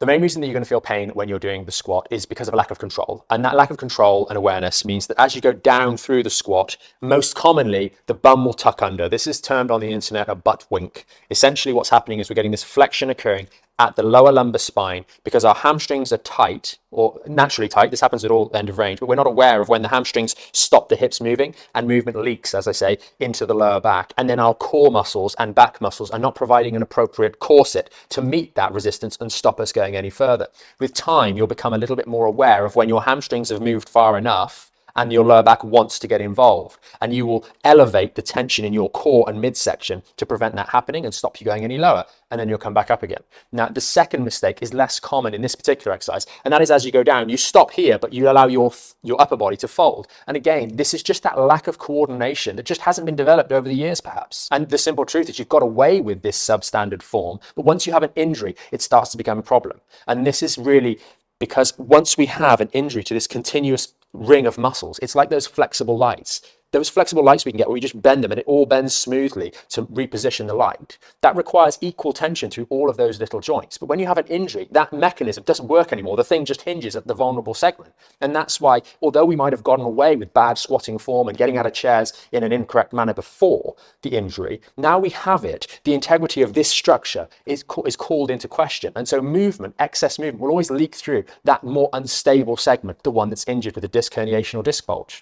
The main reason that you're going to feel pain when you're doing the squat is because of a lack of control. And that lack of control and awareness means that as you go down through the squat, most commonly the bum will tuck under. This is termed on the internet a butt wink. Essentially what's happening is we're getting this flexion occurring at the lower lumbar spine because our hamstrings are tight, or naturally tight. This happens at all end of range, but we're not aware of when the hamstrings stop the hips moving and movement leaks, as I say, into the lower back. And then our core muscles and back muscles are not providing an appropriate corset to meet that resistance and stop us going any further. With time, you'll become a little bit more aware of when your hamstrings have moved far enough and your lower back wants to get involved, and you will elevate the tension in your core and midsection to prevent that happening and stop you going any lower, and then you'll come back up again. Now, the second mistake is less common in this particular exercise, and that is as you go down, you stop here, but you allow your upper body to fold. And again, this is just that lack of coordination that just hasn't been developed over the years, perhaps. And the simple truth is you've got away with this substandard form, but once you have an injury, it starts to become a problem. And this is really because once we have an injury to this continuous ring of muscles, it's like those flexible lights. Those flexible lights we can get where we just bend them and it all bends smoothly to reposition the light. That requires equal tension through all of those little joints. But when you have an injury, that mechanism doesn't work anymore. The thing just hinges at the vulnerable segment. And that's why, although we might have gotten away with bad squatting form and getting out of chairs in an incorrect manner before the injury, now we have it, the integrity of this structure is called into question. And so movement, excess movement, will always leak through that more unstable segment, the one that's injured with a disc herniation or disc bulge.